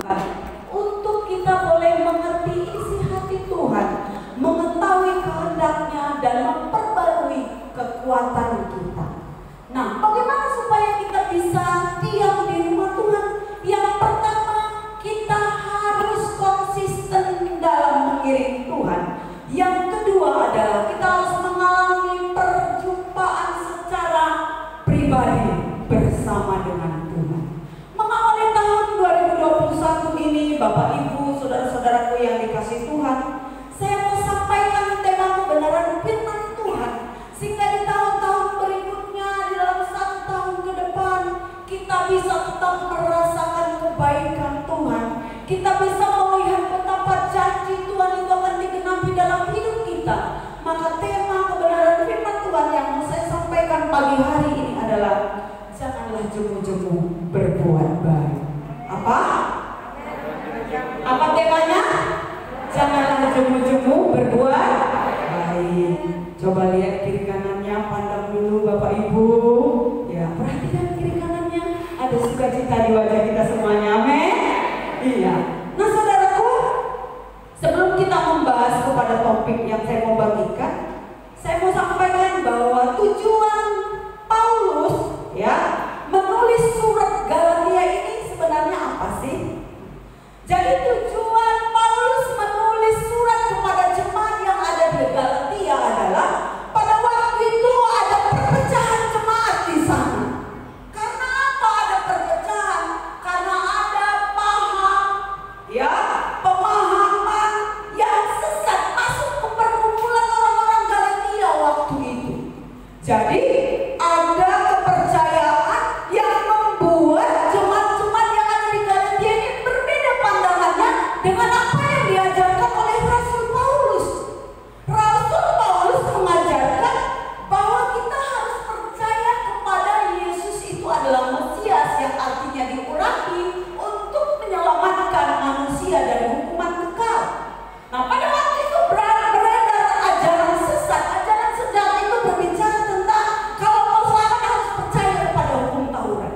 Tuhan, untuk kita boleh mengerti isi hati Tuhan, mengetahui kehendaknya dan memperbarui kekuatan kita. Nah, bagaimana supaya kita bisa diam di rumah Tuhan? Yang pertama, kita harus konsisten dalam mengiring Tuhan. Yang kedua adalah kita harus mengalami perjumpaan secara pribadi bersama dengan Tuhan. Mengawali tahun 2021 ini, Bapak Ibu, saudara-saudaraku yang dikasihi Tuhan, saya mau sampaikan tema kebenaran firman Tuhan, sehingga di tahun-tahun berikutnya, di dalam 1 tahun ke depan, kita bisa tetap merasakan kebaikan Tuhan. Kita bisa melihat betapa janji Tuhan itu akan digenapi dalam hidup kita. Maka tema kebenaran firman Tuhan yang mau saya sampaikan pagi hari ini adalah janganlah jemu-jemu berbuat baik. Apa? Apa temanya? Janganlah jemu-jemu berbuat baik. Coba lihat kiri kanannya, pandang dulu Bapak Ibu. Ya, perhatikan kiri kanannya. Ada sukacita di wajah kita semuanya. Amin. Iya. Nah, saudaraku, sebelum kita membahas kepada topik yang saya mau bagikan, saya mau sampaikan bahwa tujuan Paulus ya menulis surat Galatia ini sebenarnya apa sih? Jadi tujuan Paulus menulis surat kepada jemaat yang ada di Galatia adalah pada waktu itu ada perpecahan jemaat di sana. Karena apa ada perpecahan? Karena ada pemahaman yang sesat masuk ke perkumpulan orang-orang Galatia waktu itu. Jadi ada kepercayaan yang membuat jemaat-jemaat yang ada di Galatia ini berbeda pandangannya dengan apa yang diajarkan oleh Rasul Paulus. Rasul Paulus mengajarkan bahwa kita harus percaya kepada Yesus itu adalah Mesias, yang artinya diurapi untuk menyelamatkan manusia dari hukuman kekal. Nah, pada waktu itu beredar ajaran sesat. Ajaran sesat itu berbicara tentang kalau mau selamat harus percaya kepada hukum Taurat.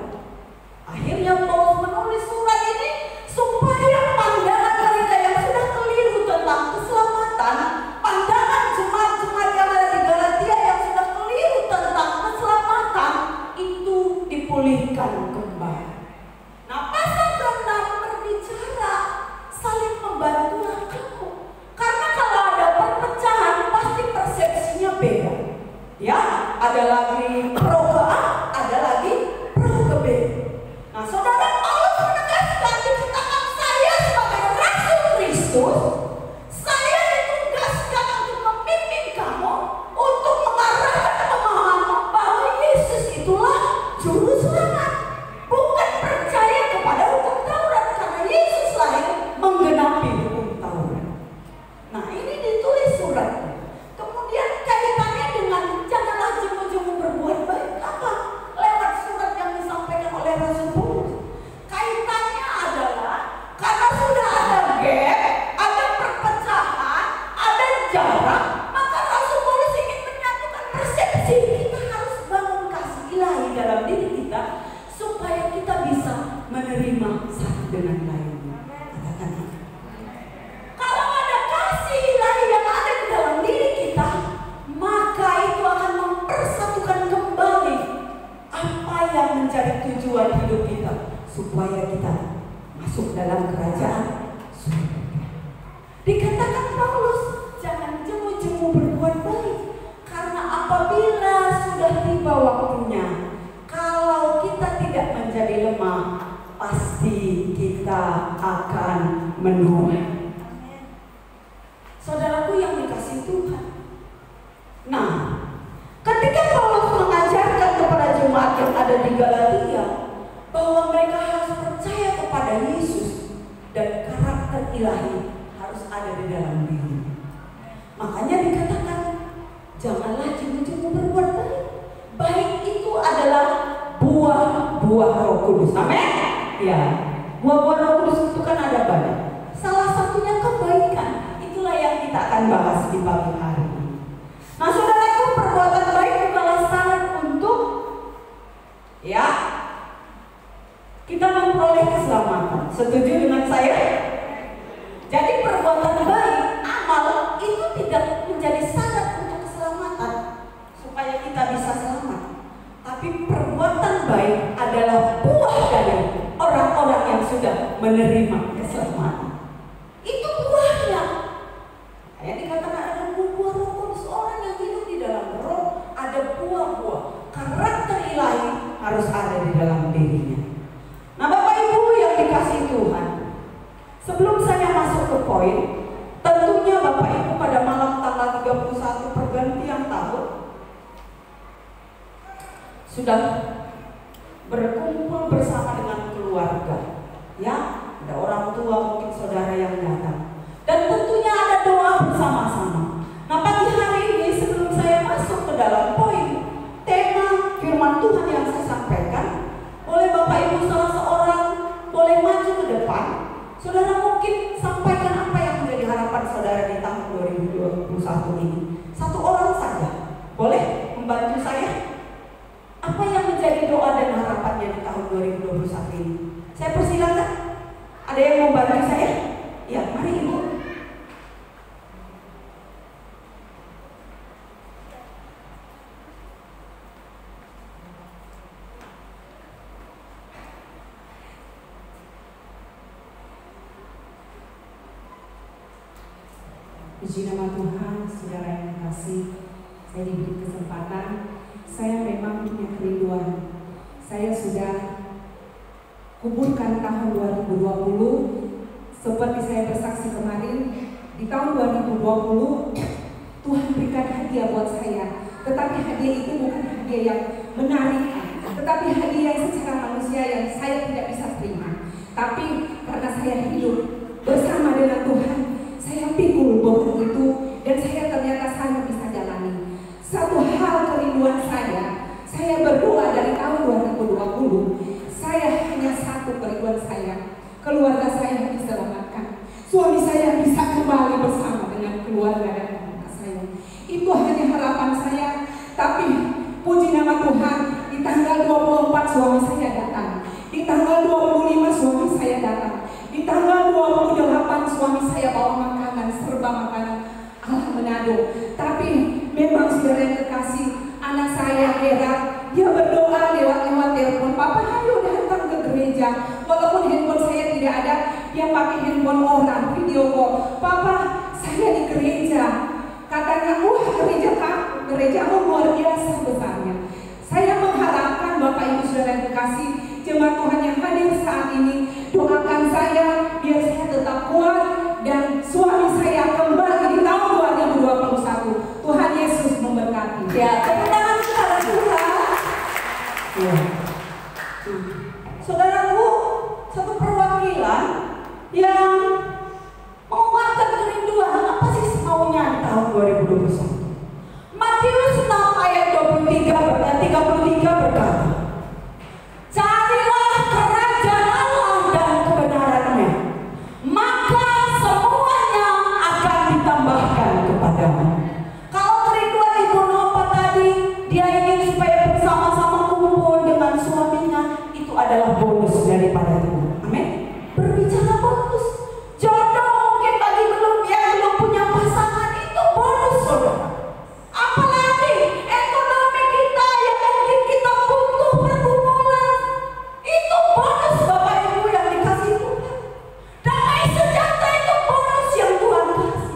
Akhirnya Paulus menulis surat ini supaya pandangan mereka yang sudah keliru tentang keselamatan, pandangan jemaat-jemaat yang ada di Galatia yang sudah keliru tentang keselamatan itu dipulihkan kembali. Nah, pasal ke-6 berbicara saling membantulah kamu. Karena kalau ada perpecahan pasti persepsinya beda. Ya, ada lagi pro ke A, ada lagi pro ke B. Nah, saudara, Paulus menegaskan dikatakan saya sebagai Rasul Kristus, saya ditugaskan untuk memimpin kamu untuk mengarahkan pemahaman bahwa Yesus itulah juru selamat, bukan percaya kepada hukum Taurat, karena Yesus lahir menggenapi hukum Taurat. Nah, ini ditulis surat. Kemudian kaitannya dengan janganlah jemu-jemu berbuat baik apa? Lewat surat yang disampaikan oleh Rasul Paulus. Kaitannya adalah karena sudah ada gap, ada perpecahan, ada jarak, maka Rasul Paulus ingin menyatukan persepsi. Kita harus bangun kasih ilahi dalam diri kita supaya kita bisa menerima satu dengan lainnya. Katakan amin. Kalau ada kasih ilahi yang ada di dalam diri kita, maka itu akan mempersatukan kembali apa yang menjadi tujuan hidup kita, supaya kita masuk dalam kerajaan surga. Dikatakan Paulus, jangan jemu-jemu berbuat baik, karena apabila sudah tiba waktunya, kalau kita tidak menjadi lemah, pasti kita akan menua. Saudaraku yang dikasihi Tuhan. Nah, ketika Paulus mengajarkan kepada jemaat yang ada di Galatia bahwa mereka harus percaya kepada Yesus dan karakter ilahi harus ada di dalam diri. Makanya dikatakan janganlah jemu-jemu berbuat baik. Baik itu adalah buah-buah Roh Kudus. Amin. Ya, buah-buah Roh Kudus itu kan ada banyak. Salah satunya kebaikan. Itulah yang kita akan bahas di pagi hari ini. Nah, saudaraku, perbuatan baik bukanlah syarat untuk kita memperoleh memperoleh keselamatan. Setuju dengan saya? Jadi perbuatan baik, amal itu tidak menjadi syarat untuk keselamatan supaya kita bisa selamat. Tapi perbuatan baik adalah buah dari orang-orang yang sudah menerima keselamatan. Itu buahnya. Kayak dikatakan ada buah Roh Kudus, orang yang hidup di dalam Roh ada buah-buah. Karakter ilahi harus ada di dalam dirinya. Nah, Bapak Ibu yang dikasihi Tuhan, sebelum saya masuk ke poin, tentunya Bapak Ibu pada malam tanggal 31 pergantian tahun sudah berkumpul bersama dengan keluarga, ya, ada orang tua, mungkin saudara yang datang, dan tentunya ada doa bersama-sama. Nah, pagi hari ini sebelum saya masuk ke dalam poin tema firman Tuhan yang saya sampaikan, boleh Bapak Ibu salah seorang boleh maju ke depan. Saudara mungkin sampaikan apa yang menjadi harapan saudara di tahun 2021 ini. Satu orang saja boleh membantu saya. Apa yang menjadi doa dan harapannya di tahun 2021 ini? Saya persilakan. Ada yang mau bantu saya? Ya, mari Ibu. Puji nama Tuhan, saudara yang terkasih, saya diberi kesempatan. Saya memang punya kerinduan. Saya sudah kuburkan tahun 2020. Seperti saya bersaksi kemarin, di tahun 2020 Tuhan berikan hadiah buat saya. Tetapi hadiah itu bukan hadiah yang menarik, tetapi hadiah yang secara manusia yang saya tidak bisa terima. Tapi karena saya hidup bersama dengan Tuhan, saya pikul bahwa itu, dan saya ternyata saya bisa jalani. Satu hal kerinduan saya berdoa dari tahun 2020, saya hanya satu kerinduan saya, keluarga saya diselamatkan, suami saya bisa kembali bersama dengan keluarga dan anak saya. Itu hanya harapan saya. Tapi puji nama Tuhan, di tanggal 24 suami saya datang, di tanggal 25 suami saya datang, di tanggal 28 suami saya bawa makanan, serba makanan ala Manado. Tapi memang saudara yang terkasih, anak saya Gerard, dia berdoa lewat telepon, "Papa ayo datang ke gereja." Walaupun handphone saya tidak ada, dia pakai handphone orang, video call. "Papa, saya di gereja." Katanya, "Wah, gerejamu luar biasa besarnya." Saya mengharapkan Bapak Ibu saudara yang terkasih, jemaat Tuhan yang hadir saat ini, doakan saya biar saya tetap kuat dan suami saya kembali di tahun 2021. Tuhan Yesus memberkati. Ya, tepuk tangan kepada Tuhan. Ya. Saudaraku, satu perwakilan yang menguatkan kerinduan apa sih maunya di tahun 2021. Matius 6 ayat 33 berkata, "Carilah kerajaan Allah dan kebenarannya, maka semuanya akan ditambahkan kepadamu." Kalau kerinduan Ibu Nova tadi, dia ingin supaya bersama-sama kumpul dengan suaminya, itu adalah bonus daripada Tuhan. Amin. Berbicara bonus, jodoh mungkin bagi yang belum punya pasangan itu bonus, saudara. Apalagi ekonomi kita yang mungkin kita butuh pergumulan, itu bonus Bapak Ibu yang dikasih Tuhan. Damai sejahtera itu bonus yang Tuhan kasih.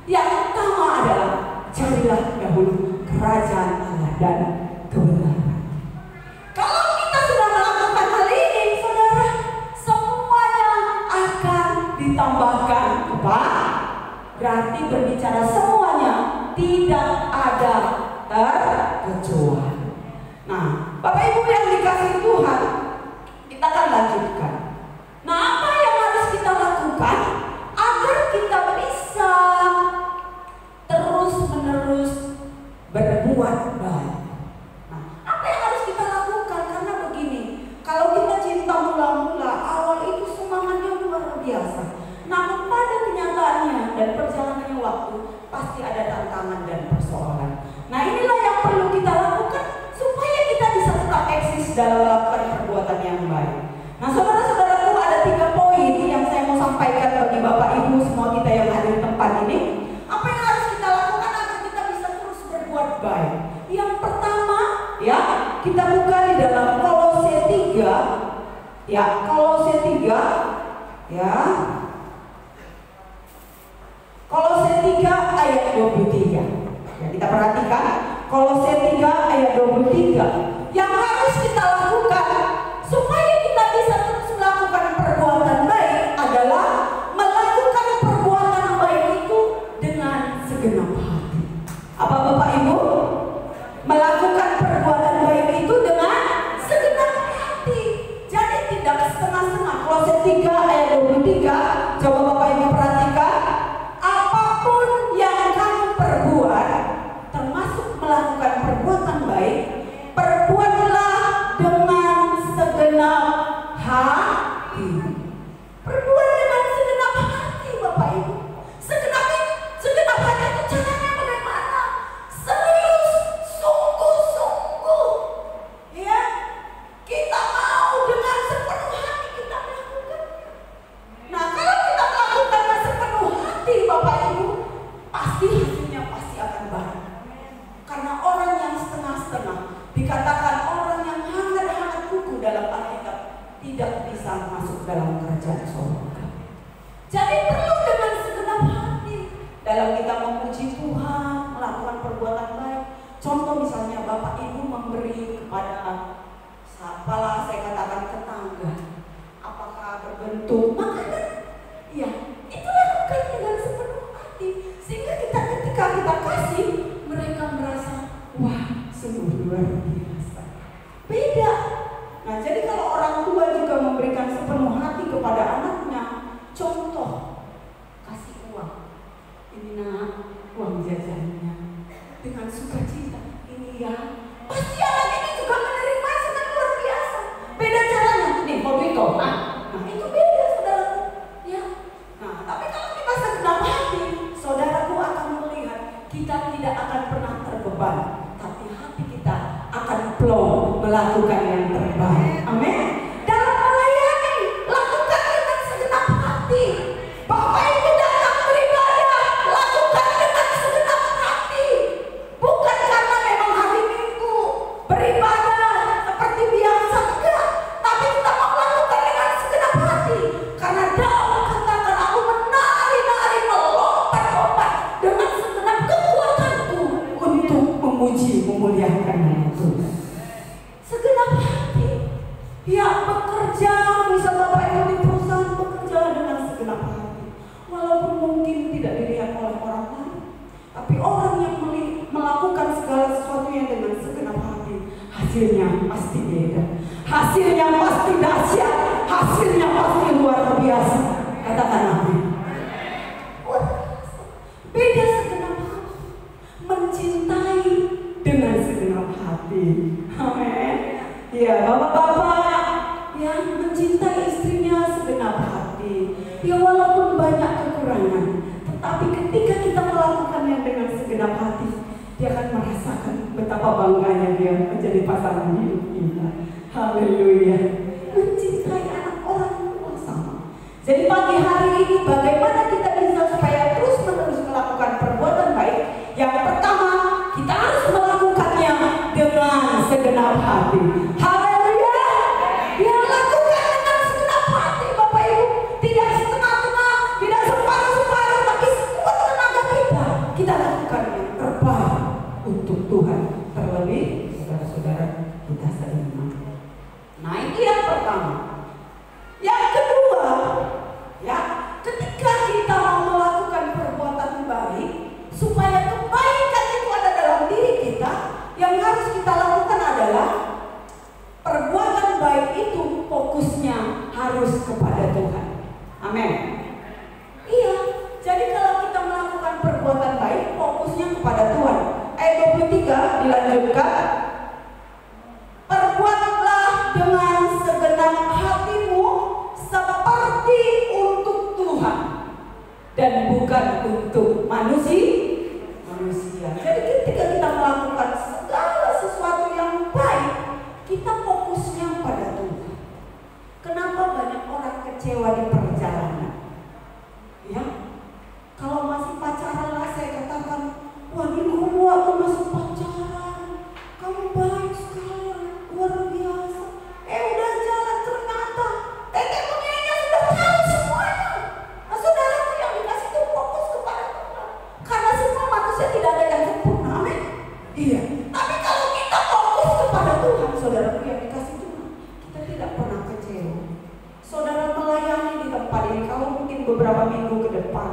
Yang utama adalah carilah dahulu kerajaan Allah dan kebenaran. Kalau kita sudah melakukan hal ini, saudara, semuanya akan ditambahkan kepada. Berarti berbicara semuanya, tidak ada terkecuali. Nah, Bapak Ibu yang dikasihi Tuhan, kita akan lanjutkan. Nah, apa yang harus kita lakukan agar kita bisa terus-menerus berbuat baik? Nah, apa yang harus kita lakukan? Karena begini, kalau kita cinta mula-mula, awal itu semangatnya luar biasa. Namun pada kenyataannya dan perjalanannya waktu, pasti ada tantangan dan persoalan. Nah, inilah yang perlu kita lakukan supaya kita bisa tetap eksis dalam melakukan perbuatan yang baik. Nah, saudara-saudaraku, Ya, Kolose 3 ya. Kolose 3 ayat 23. Ya, kita perhatikan Kolose 3 ayat 23. Yang harus kita lakukan supaya kita bisa terus melakukan perbuatan baik adalah melakukan perbuatan baik itu dengan segenap hati. Apa Bapak Ibu? Melakukan perbuatan baik itu dengan segenap hati. Jadi tidak setengah-setengah. Kolose 3 ayat 23. Coba Bapak Ibu perhatikan. Apapun yang kamu perbuat, termasuk melakukan perbuatan baik, perbuatlah dengan segenap hati. Perbuat dengan segenap hati, Bapak Ibu. Segenap hati itu caranya bagaimana? Serius, sungguh-sungguh. Ya, kita mau dengan sepenuh hati kita melakukan. Nah, kalau kita melakukannya sepenuh hati, Bapak Ibu, pasti hasilnya pasti akan baik. Karena orang yang setengah-setengah, dikatakan orang yang hangat-hangat kuku dalam Alkitab, tidak bisa masuk dalam kerajaan surga. Jadi perlu dengan segenap hati dalam kita memuji Tuhan, melakukan perbuatan baik. Contoh misalnya Bapak Ibu memberi kepada apalah saya katakan tetangga, apakah berbentuk makanan, ya itu lakukan dengan sepenuh hati, sehingga ketika kita kasih, mereka merasa wah sungguh luar biasa. Beda. Nah, jadi kalau orang tua juga memberikan sepenuh hati kepada anaknya, contoh kasih uang, ini nak uang jajannya dengan sukacita, ini ya, pasti anak ini juga menerima sangat luar biasa. Beda caranya, nih hobi kau, nah itu beda saudaraku, ya. Nah, tapi kalau kita segenap hati, saudaraku akan melihat kita tidak akan pernah terbeban, tapi hati kita akan plong melakukan yang terbaik. Amin. Dalam melayani, lakukan dengan segenap hati. Bapak Ibu datang beribadah, lakukan dengan segenap hati. Bukan karena memang hari Minggu beribadah seperti biasa, enggak. Tapi kita mau lakukan dengan segenap hati. Karena Daud katakan, aku menari-nari, melompat-lompat dengan segenap kekuatanku untuk memuji, memuliakan nama Tuhan. Segenap hati. Ya, bekerja, misal Bapak Ibu di perusahaan, bekerja dengan segenap hati. Walaupun mungkin tidak dilihat oleh orang lain, tapi orang yang melakukan segala sesuatunya dengan segenap hati, hasilnya pasti beda. Hasilnya pasti dahsyat. Hasilnya pasti luar biasa. Katakan amin. Beda segenap hati. Mencintai dengan segenap hati. Amin. Ya, bapak-bapak yang mencintai istrinya segenap hati. Ya, walaupun banyak kekurangan, tetapi ketika kita melakukannya dengan segenap hati, dia akan merasakan betapa bangganya dia menjadi pasangan hidup kita. Haleluya. Mencintai anak orang tua sama. Jadi pagi hari ini bagaimana kita bisa supaya terus-menerus melakukan perbuatan baik? Yang pertama, kita harus melakukannya dengan segenap hati. Haleluya. Ya, lakukan dengan segenap hati Bapak Ibu. Tidak setengah-tengah, tidak separuh-separuh, tapi sekuat tenaga kita lakukan yang terbaik untuk Tuhan. Terlebih saudara-saudara kita seiman. Nah, itu yang pertama. Yang kedua, ya, ketika kita mau melakukan perbuatan baik, supaya kebaikan itu ada dalam diri kita, yang harus kita lakukan adalah perbuatan baik itu fokusnya harus kepada Tuhan. Amin. Iya, jadi kalau kita melakukan perbuatan baik, fokusnya kepada Tuhan. Ayat 23 dilanjutkan, perbuatlah dengan segenap hatimu seperti untuk Tuhan dan bukan untuk manusia. Jadi ketika kita melakukan segala sesuatu yang baik, kita fokusnya pada Tuhan. Kenapa banyak orang kecewa di perjalanan? Ya, kalau masih pacaran lah saya katakan, wah ini kamu waktu masih pacaran, kamu baik sekali, luar biasa. Udah jalan ternyata mungkin beberapa minggu ke depan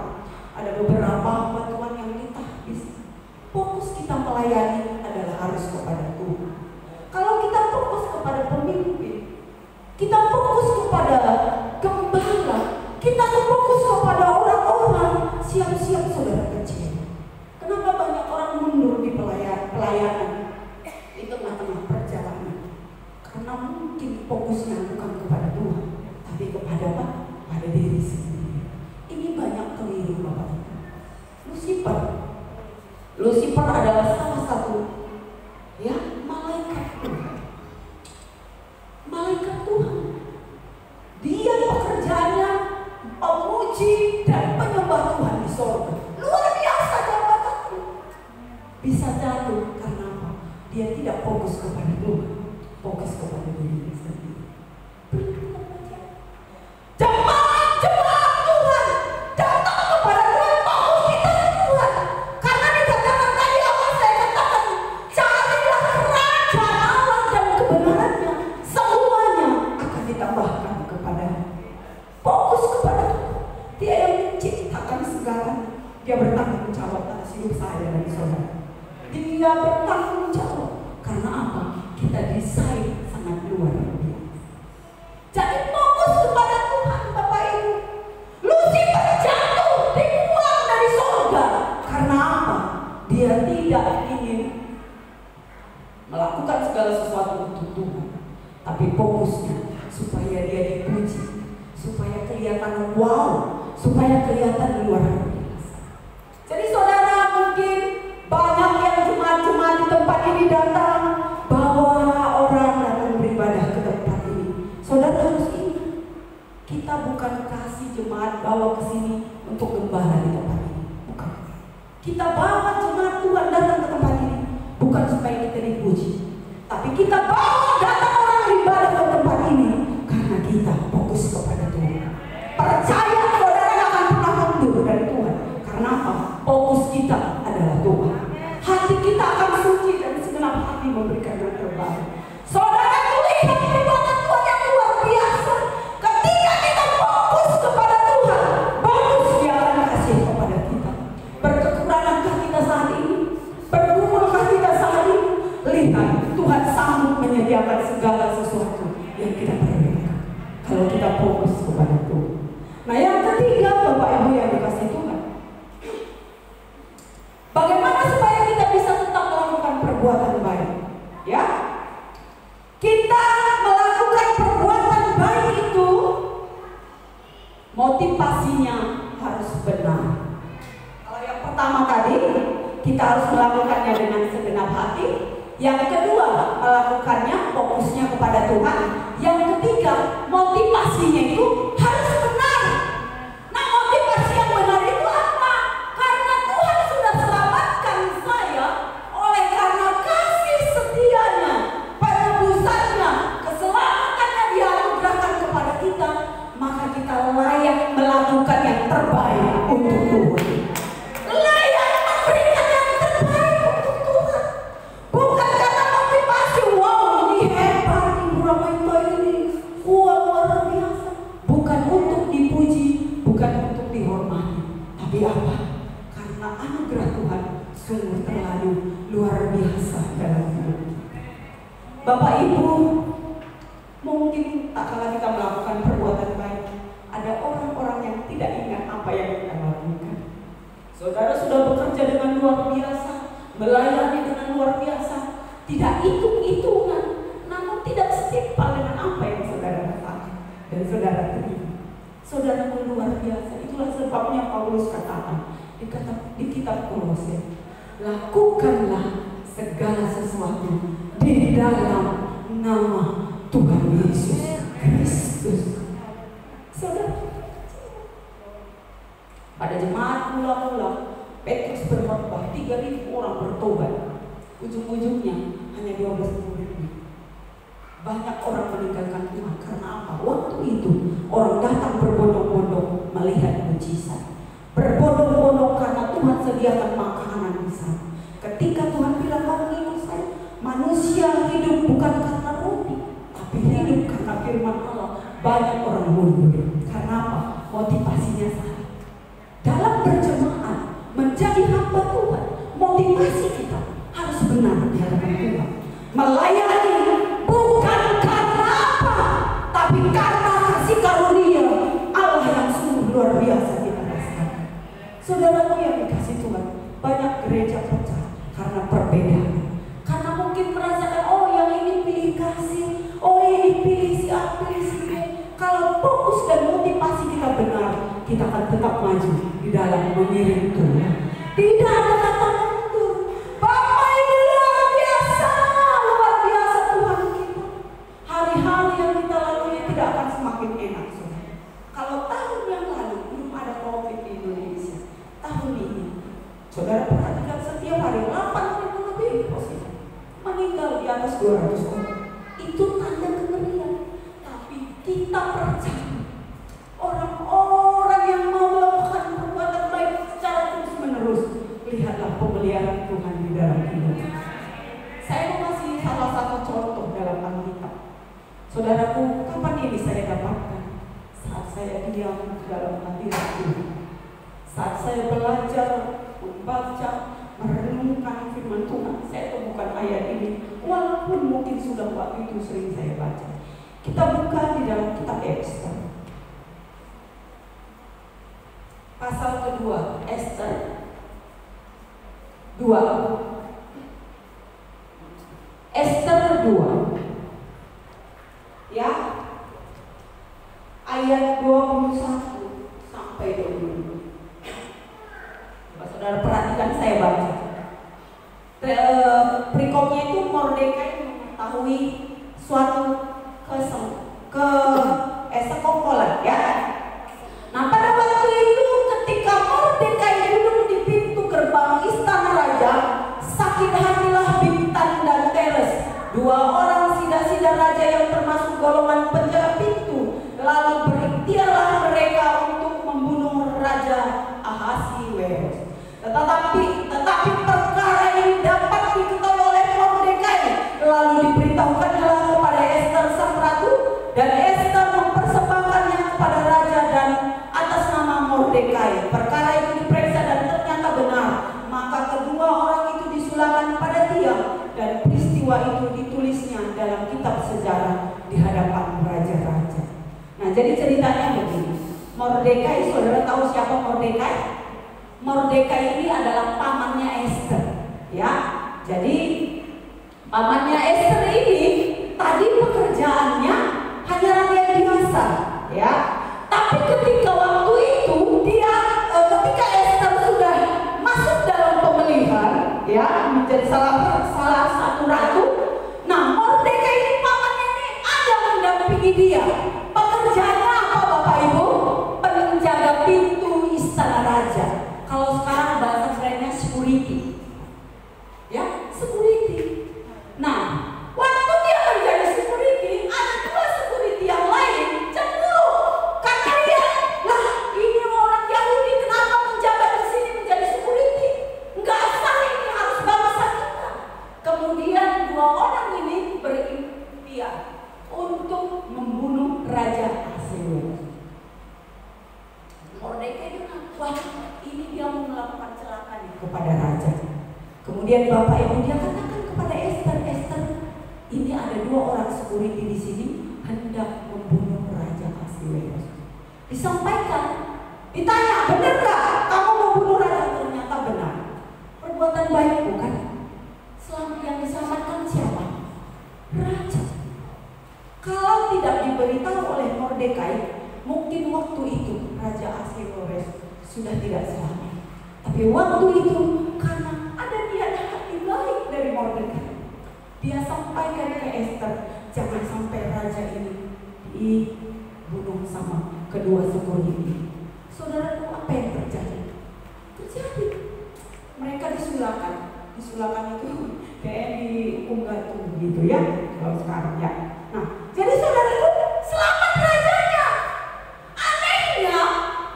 ada beberapa hamba Tuhan yang ditahbis. Fokus kita melayani adalah harus kepada Tuhan. Kalau kita fokus kepada pemimpin, kita fokus kepada gembala, kita fokus kepada orang-orang, siap-siap saudara kecil. Kenapa banyak orang mundur di pelayanan di tengah-tengah perjalanan? Karena mungkin fokusnya bukan kepada Tuhan, tapi kepada apa? Pada diri sendiri. Ini banyak keliru Bapak Ibu. Lucifer adalah salah satu malaikat Tuhan. Malaikat Tuhan. Dia pekerjaannya memuji dan menyembah Tuhan di sorga. Luar biasa jabatannya. Bisa jatuh karena apa? Dia tidak fokus kepada Tuhan, fokus kepada dirinya sendiri. Jemaat Tuhan datang kepada Tuhan, fokus kita ke Tuhan. Karena dikatakan tadi awal saya katakan, carilah kerajaan Allah dan kebenarannya, semuanya akan ditambahkan kepadanya. Fokus kepada Tuhan. Dia yang menciptakan segala. Dia bertanggung jawab atas hidup saya dan saudara. Dia bertanggung jawab. Karena apa? Kita desain sangat luar biasa. Jadi fokus kepada Tuhan Bapak Ibu. Lucifer jatuh, dibuang dari surga. Karena apa? Dia tidak ingin melakukan segala sesuatu untuk Tuhan, tapi fokusnya supaya dia dipuji, supaya kelihatan wow, supaya kelihatan luar biasa. Jadi saudara, mungkin banyak yang jemaat-jemaat di tempat ini datang bawa orang datang beribadah ke tempat ini. Saudara harus ingat, kita bukan kasih jemaat bawa ke sini untuk gembala di tempat ini, bukan. Kita bawa jemaat Tuhan datang ke tempat ini bukan supaya kita dipuji, tapi kita bawa datang orang beribadah ke tempat ini karena kita fokus kepada Tuhan. Percaya saudara akan pernah mundur dari Tuhan. Karena apa? Fokus kita adalah Tuhan. Hati kita akan suci dan segenap hati memberikan yang terbaik. Saudara melihat perbuatan Tuhan yang luar biasa. Ketika kita fokus kepada Tuhan, bonus Dia akan kasih kepada kita. Berkekurankah kita saat ini? Bergumulkah kita saat ini? Lihat, Tuhan sanggup menyediakan segala sesuatu yang kita perlukan kalau kita fokus kepada Tuhan. Nah, yang ketiga Bapak Ibu yang dikasih Tuhan, bagaimana supaya kita bisa tetap melakukan perbuatan baik? Ya, kita melakukan perbuatan baik itu motivasinya harus benar. Kalau yang pertama tadi, kita harus melakukannya dengan segenap hati. Yang kedua, melakukannya fokusnya kepada Tuhan. Yang ketiga, motivasinya itu harus benar. Nah, motivasi yang benar itu apa? Karena Tuhan sudah selamatkan saya, oleh karena kasih setianya, penebusannya, keselamatannya Dia anugerahkan kepada kita, maka kita layak melakukan yang terbaik untuk Tuhan. Layak memberikan yang terbaik untuk Tuhan. Bukan karena motivasi, wow ini hebat, Ibu Ramaita ini, wow luar biasa. Bukan untuk dipuji, bukan untuk dihormati, tapi apa? Karena anugerah Tuhan sungguh terlalu luar biasa dalam hidup kita. Bapak Ibu, mungkin tak kala kita melakukan perbuatan baik, ada orang-orang yang tidak ingat apa yang kita lakukan. Saudara sudah bekerja dengan luar biasa, melayani dengan luar biasa, tidak hitung-hitungan, namun tidak setimpal dengan apa yang saudara katakan dan saudara terima. Saudara luar biasa. Itulah sebabnya Paulus katakan di kitab Kolose, lakukanlah segala sesuatu di dalam nama Tuhan Yesus Kristus. Saudara, pada jemaat mula-mula Petrus berkhotbah, 3.000 orang bertobat. Ujung-ujungnya hanya 12 murid. Banyak orang meninggalkan Tuhan karena apa? Waktu itu orang datang berbondong-bondong melihat mujizat, berbondong-bondong karena Tuhan sediakan makanan di sana. Ketika Tuhan bilang, kamu ikut saya, manusia hidup bukan karena roti, tapi hidup karena firman Allah. Banyak orang mundur. Karena apa? Motivasinya Saudaraku yang dikasih Tuhan, banyak gereja pecah karena perbedaan. Karena mungkin merasakan, oh yang ini pilih kasih, oh ini pilih si A, pilih si B. Kalau fokus dan motivasi kita benar, kita akan tetap maju di dalam mengiring Tuhan. Tidak ada kata mundur. Bapak Ibu luar biasa Tuhan kita. Hari-hari yang kita lalui tidak akan semakin enak. Kalau tahun yang lalu belum ada COVID di Indonesia, tahun ini, saudara perhatikan setiap hari 8.000 lebih positif, meninggal di atas 200 orang. Itu tanda kengerian. Tapi kita percaya orang-orang yang mau melakukan perbuatan baik secara terus menerus, lihatlah pemeliharaan Tuhan di dalam hidup. Saya mau kasih salah satu contoh dalam Alkitab. Saudaraku, kapan ini saya dapatkan? Saat saya diam dalam hadirat Tuhan, saat saya belajar, membaca, merenungkan firman Tuhan. Saya temukan ayat ini, walaupun mungkin sudah waktu itu sering saya baca. Kita buka di dalam kitab Ester, pasal kedua, Ester 2. Ester 2, ya, ayat 21 sampai 22. Coba saudara perhatikan, saya baca. Perikopnya itu Mordekai mengetahui suatu kesekongkolan, ya. Nah, pada waktu itu ketika Mordekai duduk di pintu gerbang istana raja, sakit hatilah Bigtan dan Teres, dua orang sida-sida raja yang termasuk golongan penjaga pintu. Lalu berikhtiarlah mereka untuk membunuh Raja Ahasiweros. Tetapi perkara ini dapat diketahui oleh Mordekai. Lalu diberitahukanlah kepada Ester sang ratu, dan Ester mempersembahkannya kepada raja dan atas nama Mordekai. Perkara itu diperiksa dan ternyata benar. Maka kedua orang itu disulangkan pada dia, dan peristiwa itu ditulisnya dalam kitab sejarah di hadapan raja-raja. Nah, jadi ceritanya begini. Mordekai, saudara tahu siapa Mordekai? Mordekai ini adalah pamannya Ester, ya. Jadi pamannya Ester ini tadi pekerjaannya hanya rakyat biasa, ya. Tapi ketika waktu itu ketika Ester sudah masuk dalam pemilihan, ya, menjadi salah satu ratu. Nah, Mordekai ini pamannya ini ada mendampingi dia. Pekerjaannya apa, Bapak Ibu? Penjaga pintu istana raja. Kalau sekarang bahasa kerennya security, ya, security. Nah, waktu dia menjadi security, ada dua security yang lain cemburu karena dia, lah ini orang Yahudi kenapa menjaga di sini menjadi security? Enggak sah, ini harus bangsa kita. Kemudian dua orang ini berikhtiar untuk membunuh Raja Ahasiweros. Mordekai dengar, wah ini dia mau melakukan celaka kepada raja. Kemudian Bapak Ibu dia katakan kepada Ester, ini ada dua orang security di sini hendak membunuh Raja Ahasiweros. Disampaikan, ditanya, benar gak kamu membunuh raja? Ternyata benar. Perbuatan baik bukan? Selamat yang diselamatkan siapa? Raja. Kalau tidak diberitahu oleh Mordekai, mungkin waktu itu Raja Ahasiweros sudah tidak selamat. Tapi waktu itu karena ada niat hati baik dari Mordekai, dia sampaikan ke Ester, jangan sampai raja ini dibunuh sama kedua security. Saudaraku, apa yang terjadi? Mereka disulangkan itu kayak dihukum gantung gitu, ya, kalau sekarang, ya. Nah, jadi saudaraku, selamat rajanya. Anehnya,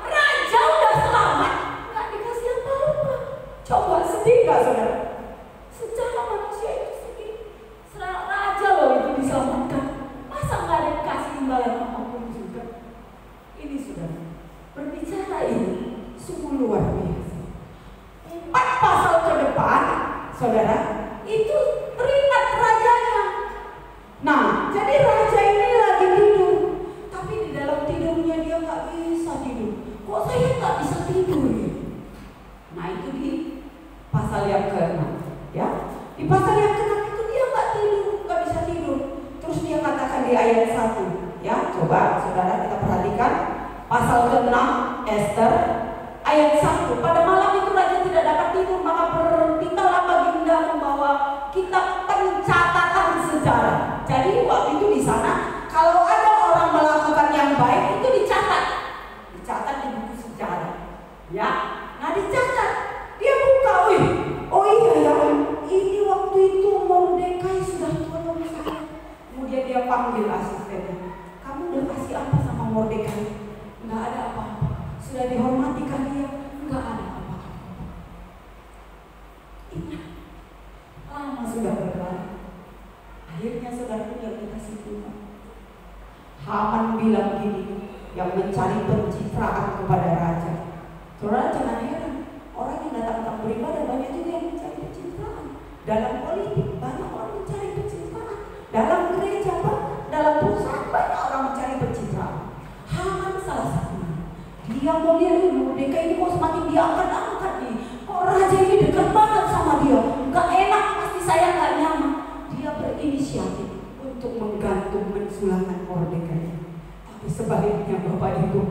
raja udah selamat, nggak dikasih apa-apa. Coba sedih nggak, saudara? Secara manusia itu sedih. Raja loh itu diselamatkan, masa nggak dikasih imbalan apapun juga? Ini saudara, berbicara ini sungguh luar biasa. 4 pasal ke depan, saudara, itu teringat rajanya. Nah, jadi raja ini lagi tidur, tapi di dalam tidurnya dia nggak bisa tidur. Kok saya nggak bisa tidur ya? Ester ayat 1. Pada malam itu raja tidak dapat tidur, maka berpintalah baginda membawa kitab pencatatan sejarah. Jadi waktu itu di sana kalau ada orang melakukan yang baik itu dicatat di buku sejarah. Ya, nah dicatat. Dia buka, oh iya ya, ini waktu itu Mordekai sudah tolong saya. Kemudian dia panggil asistennya, kamu udah kasih apa sama Mordekai? Nggak ada apa-apa. Sudah dihormati kan dia? Nggak ada apa-apa. Ingat, lama sudah berlalu. Akhirnya saudara yang dikasih Tuhan. Haman bilang gini, yang mencari pencitraan kepada raja. Saudara jangan heran, orang yang datang beribadah banyak juga yang mencari pencitraan. Dalam politik banyak orang mencari pencitraan. Dalam gereja, dalam perusahaan banyak orang mencari pencitraan. Haman salah satunya. Dia mau lihat Mordekai ini kok semakin diangkat-angkat nih. Kok raja ini dekat banget sama dia. Gak enak, pasti saya gak nyaman. Dia berinisiatif untuk menggantung mensulangan Mordekai. Tapi sebaliknya Bapak Ibu,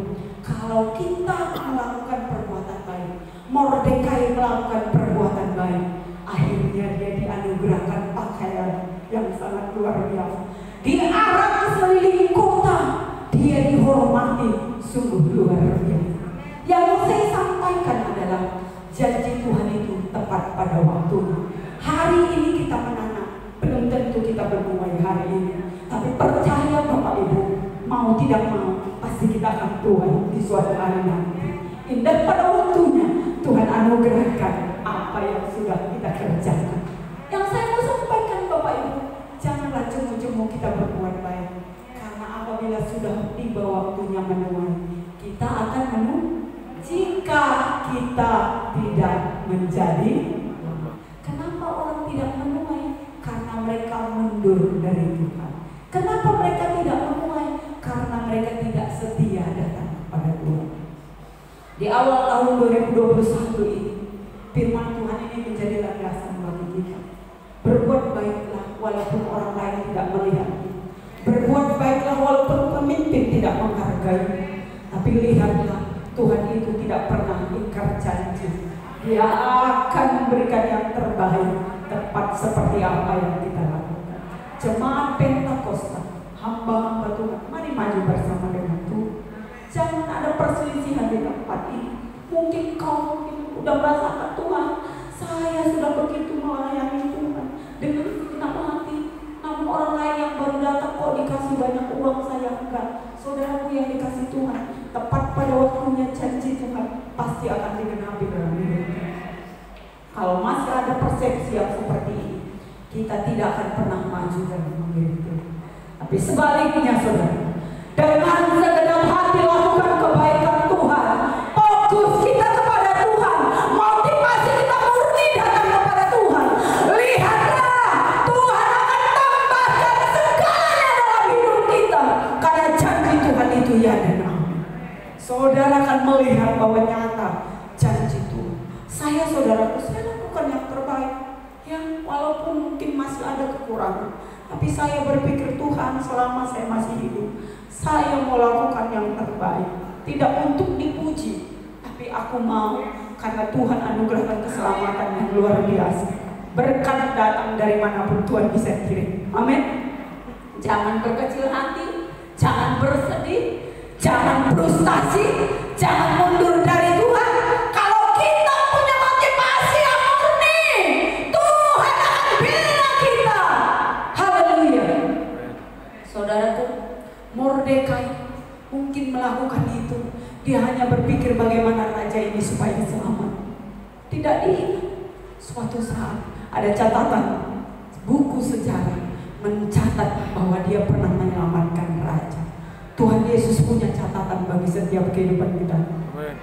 kalau kita melakukan perbuatan baik, Mordekai melakukan perbuatan baik, akhirnya dia dianugerahkan pakaian yang sangat luar biasa. Diarak ke sekeliling kota, dia dihormati sungguh luar biasa. Yang mau saya sampaikan adalah janji Tuhan itu tepat pada waktunya. Hari ini kita menanam, belum tentu kita berbuah hari ini. Tapi percaya Bapak Ibu, mau tidak mau, pasti kita akan tuai di suatu hari nanti. Indah pada waktunya Tuhan anugerahkan apa yang sudah kita kerjakan. Yang saya mau sampaikan Bapak Ibu, janganlah jemu-jemu kita berbuat baik. Karena apabila sudah tiba waktunya menuai, kita akan menuai. Jika kita tidak menjadi, kenapa orang tidak menuai? Karena mereka mundur dari Tuhan. Kenapa mereka tidak menuai? Karena mereka tidak setia datang kepada Tuhan. Di awal tahun 2021 ini, firman Tuhan ini menjadi landasan bagi kita. Berbuat baiklah walaupun orang lain tidak melihat. Berbuat baiklah walaupun pemimpin tidak menghargai. Tapi lihatlah, Tuhan itu tidak pernah ingkar janji. Dia akan memberikan yang terbaik, tepat seperti apa yang kita lakukan. Jemaat Pentakosta, hamba-hamba Tuhan, mari maju bersama dengan Tuhan. Jangan ada perselisihan di tempat ini. Mungkin kau udah merasakan Tuhan, saya sudah begitu melayani Tuhan dengan segenap hati. Namun orang lain yang baru datang kok dikasih banyak uang, saya enggak. Saudaraku yang dikasih Tuhan, tepat pada waktunya janji Tuhan pasti akan digenapi dalam hidupnya. Kalau masih ada persepsi yang seperti ini, kita tidak akan pernah maju dalam mengiring Tuhan. Tapi sebaliknya saudara, dengan segenap hati lakukan kebaikan Tuhan, fokus kita kepada Tuhan, motivasi kita murni datang kepada Tuhan. Lihatlah, Tuhan akan tambahkan segalanya dalam hidup kita, karena janji Tuhan itu ya dan amin. Saudara akan melihat bahwa nyata janji Tuhan. Saudaraku, saya lakukan yang terbaik. Ya, walaupun mungkin masih ada kekurangan, tapi saya berpikir Tuhan, selama saya masih hidup, saya mau lakukan yang terbaik. Tidak untuk dipuji, tapi aku mau karena Tuhan anugerahkan keselamatan yang luar biasa. Berkat datang dari manapun Tuhan bisa kirim. Amin. Jangan berkecil hati, jangan bersedih, jangan frustasi, jangan mundur dari Tuhan. Kalau kita punya motivasi yang murni, Tuhan akan bina kita. Haleluya. Saudaraku, Mordekai mungkin melakukan itu. Dia hanya berpikir bagaimana raja ini supaya selamat. Tidak diingat. Suatu saat ada catatan buku sejarah mencatat bahwa dia pernah menyelamatkan raja. Tuhan Yesus punya catatan bagi setiap kehidupan kita.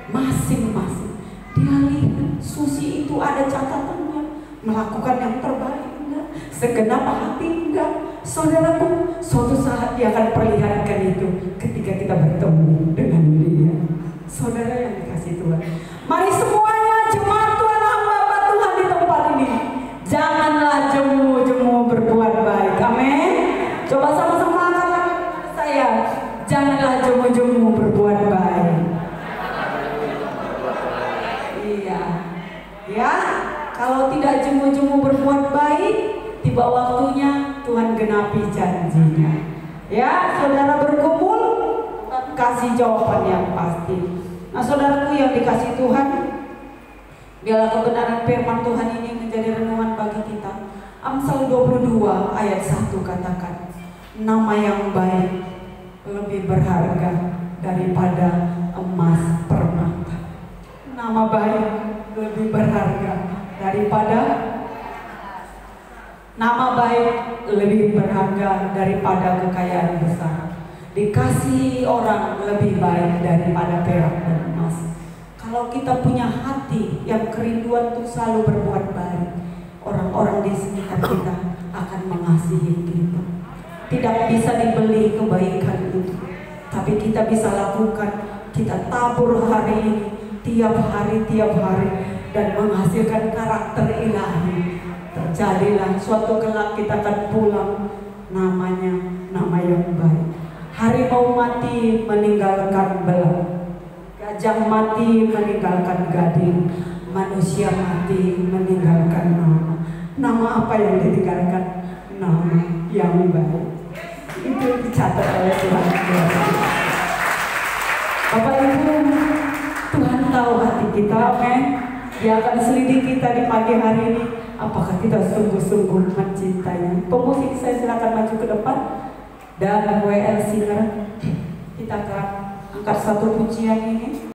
Masing-masing. Dia lihat Susi itu ada catatannya. Melakukan yang terbaik enggak? Segenap hati enggak? Saudaraku, suatu saat dia akan perlihatkan itu ketika kita bertemu dengan dia. Saudara yang dikasih Tuhan, mari semuanya jemaat Tuhan, hamba Tuhan di tempat ini, janganlah jemu-jemu berbuat baik. Amin. Coba sama-sama angkat tangan saya. Janganlah jemu-jemu berbuat baik. jawaban yang pasti. Nah saudaraku yang dikasih Tuhan, biarlah kebenaran firman Tuhan ini menjadi renungan bagi kita. Amsal 22 ayat 1 katakan, nama yang baik lebih berharga daripada emas permata. Nama baik lebih berharga daripada kekayaan besar. Dikasih orang lebih baik daripada perak dan emas. Kalau kita punya hati yang kerinduan untuk selalu berbuat baik, orang-orang di sekitar kita akan mengasihi kita. Tidak bisa dibeli kebaikan itu, tapi kita bisa lakukan. Kita tabur hari ini, tiap hari, dan menghasilkan karakter ilahi. Terjadilah suatu kelak kita akan pulang, namanya nama yang baik. Harimau mati meninggalkan belang, gajah mati meninggalkan gading, manusia mati meninggalkan nama. Nama apa yang ditinggalkan? Nama yang baik. Itu dicatat oleh Tuhan. Bapak Ibu, Tuhan tahu hati kita, amin. Dia akan selidiki kita di pagi hari ini. Apakah kita sungguh-sungguh mencintainya? Pemusik saya silakan maju ke depan. Dan WL Singer, kita akan angkat satu pujian ini.